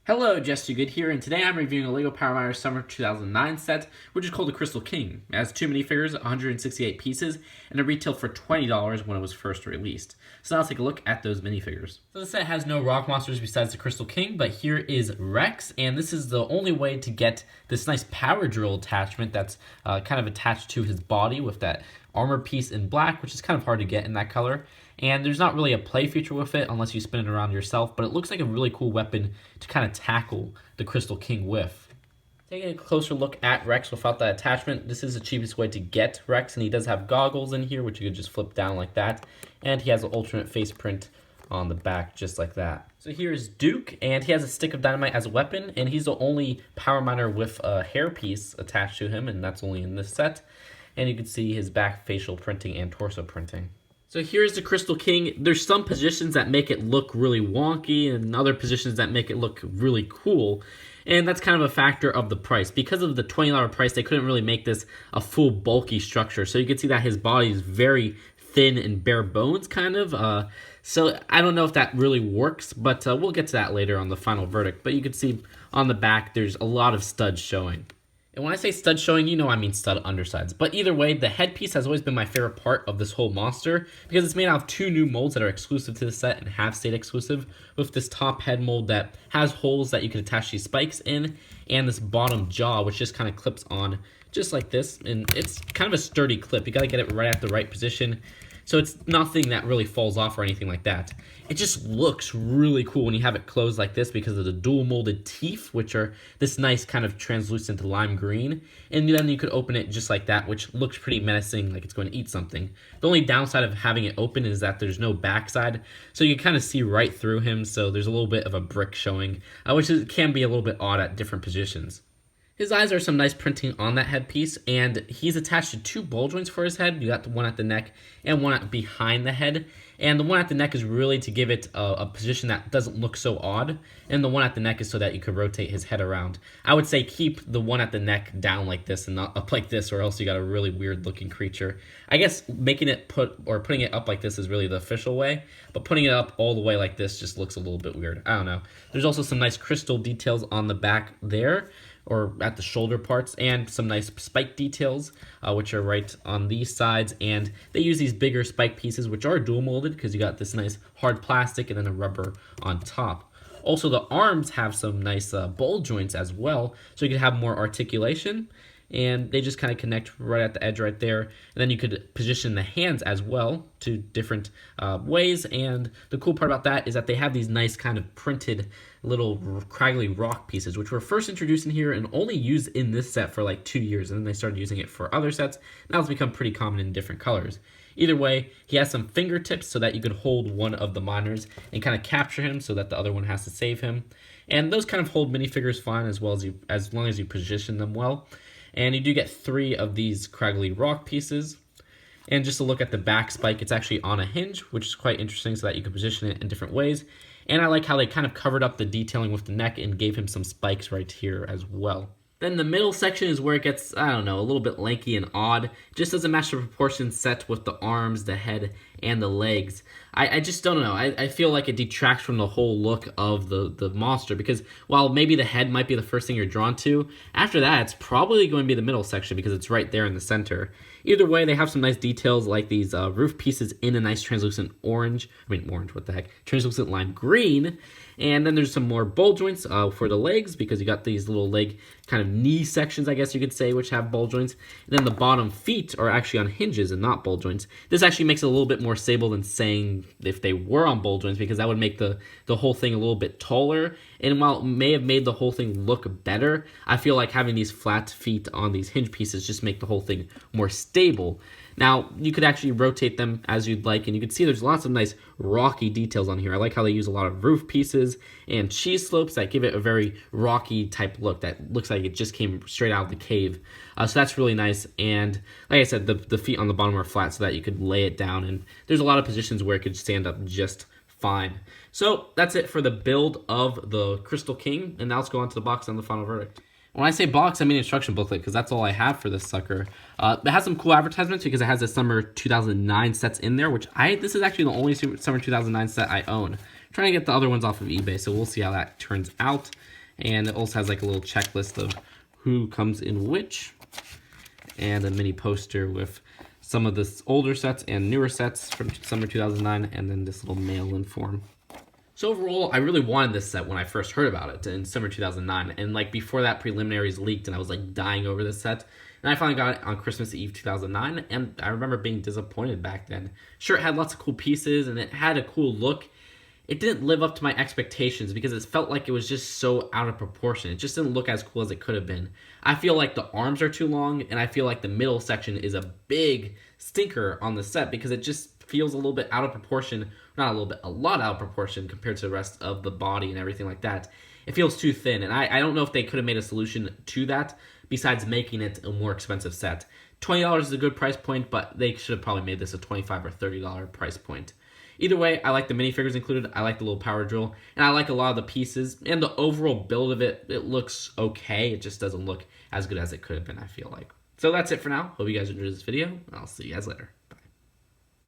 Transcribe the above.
Hello, Just Too Good here, and today I'm reviewing a LEGO Power Miner Summer 2009 set, which is called the Crystal King. It has 2 minifigures, 168 pieces, and it retailed for $20 when it was first released. So now let's take a look at those minifigures. So the set has no rock monsters besides the Crystal King, but here is Rex, and this is the only way to get this nice power drill attachment that's kind of attached to his body with that armor piece in black, which is kind of hard to get in that color. And there's not really a play feature with it unless you spin it around yourself, but it looks like a really cool weapon to kind of tackle the Crystal King with. Taking a closer look at Rex without that attachment, this is the cheapest way to get Rex, and he does have goggles in here, which you could just flip down like that. And he has an alternate face print on the back, just like that. So here's Duke, and he has a stick of dynamite as a weapon, and he's the only power miner with a hairpiece attached to him, and that's only in this set. And you can see his back facial printing and torso printing. So here's the Crystal King. There's some positions that make it look really wonky and other positions that make it look really cool. And that's kind of a factor of the price. Because of the $20 price, they couldn't really make this a full bulky structure. So you can see that his body is very thin and bare bones kind of. So I don't know if that really works, but we'll get to that later on the final verdict. But you can see on the back, there's a lot of studs showing. And when I say stud showing, you know I mean stud undersides. But either way, the headpiece has always been my favorite part of this whole monster because it's made out of 2 new molds that are exclusive to the set and have stayed exclusive, with this top head mold that has holes that you can attach these spikes in, and this bottom jaw, which just kind of clips on just like this. And it's kind of a sturdy clip. You got to get it right at the right position. So it's nothing that really falls off or anything like that. It just looks really cool when you have it closed like this because of the dual molded teeth, which are this nice kind of translucent lime green. And then you could open it just like that, which looks pretty menacing, like it's going to eat something. The only downside of having it open is that there's no backside, so you can kind of see right through him, so there's a little bit of a brick showing, which can be a little bit odd at different positions. His eyes are some nice printing on that headpiece, and he's attached to 2 ball joints for his head. You got the one at the neck and one behind the head. And the one at the neck is really to give it a position that doesn't look so odd. And the one at the neck is so that you could rotate his head around. I would say keep the one at the neck down like this and not up like this, or else you got a really weird looking creature. I guess putting it up like this is really the official way, but putting it up all the way like this just looks a little bit weird. I don't know. There's also some nice crystal details on the back there, or at the shoulder parts, and some nice spike details, which are right on these sides. And they use these bigger spike pieces, which are dual molded because you got this nice hard plastic and then a rubber on top. Also, the arms have some nice ball joints as well, so you can have more articulation. And they just kind of connect right at the edge right there. And then you could position the hands as well to different ways. And the cool part about that is that they have these nice kind of printed little craggly rock pieces, which were first introduced in here and only used in this set for like 2 years. And then they started using it for other sets. Now it's become pretty common in different colors. Either way, he has some fingertips so that you could hold one of the miners and kind of capture him so that the other one has to save him. And those kind of hold minifigures fine as long as you position them well. And you do get 3 of these craggly rock pieces. And just to look at the back spike, it's actually on a hinge, which is quite interesting so that you can position it in different ways. And I like how they kind of covered up the detailing with the neck and gave him some spikes right here as well. Then the middle section is where it gets, I don't know, a little bit lanky and odd. It just doesn't match the proportions set with the arms, the head, and the legs. I just don't know. I feel like it detracts from the whole look of the monster because while maybe the head might be the first thing you're drawn to, after that it's probably going to be the middle section because it's right there in the center. Either way, they have some nice details like these roof pieces in a nice translucent orange, what the heck, translucent lime green. And then there's some more ball joints for the legs because you got these little leg kind of knee sections, I guess you could say, which have ball joints. And then the bottom feet are actually on hinges and not ball joints. This actually makes it a little bit more stable than saying if they were on ball joints because that would make the whole thing a little bit taller. And while it may have made the whole thing look better, I feel like having these flat feet on these hinge pieces just make the whole thing more stable. Now, you could actually rotate them as you'd like, and you can see there's lots of nice rocky details on here. I like how they use a lot of roof pieces and cheese slopes that give it a very rocky type look that looks like it just came straight out of the cave. So that's really nice, and like I said, the feet on the bottom are flat so that you could lay it down, and there's a lot of positions where it could stand up just fine. So that's it for the build of the Crystal King, and now let's go on to the box and the final verdict. When I say box, I mean instruction booklet because that's all I have for this sucker. It has some cool advertisements because it has the summer 2009 sets in there, which this is actually the only summer 2009 set I own. I'm trying to get the other ones off of eBay, so we'll see how that turns out. And it also has like a little checklist of who comes in which, and a mini poster with some of the older sets and newer sets from summer 2009, and then this little mail-in form. So overall, I really wanted this set when I first heard about it in summer 2009, and like before that, preliminaries leaked, and I was like dying over this set. And I finally got it on Christmas Eve 2009, and I remember being disappointed back then. Sure, it had lots of cool pieces, and it had a cool look. It didn't live up to my expectations because it felt like it was just so out of proportion. It just didn't look as cool as it could have been. I feel like the arms are too long, and I feel like the middle section is a big stinker on the set because it just feels a little bit out of proportion. Not a little bit, a lot out of proportion compared to the rest of the body and everything like that. It feels too thin, and I don't know if they could have made a solution to that besides making it a more expensive set. $20 is a good price point, but they should have probably made this a $25 or $30 price point. Either way, I like the minifigures included, I like the little power drill, and I like a lot of the pieces, and the overall build of it, it looks okay. It just doesn't look as good as it could have been, I feel like. So that's it for now. Hope you guys enjoyed this video, and I'll see you guys later.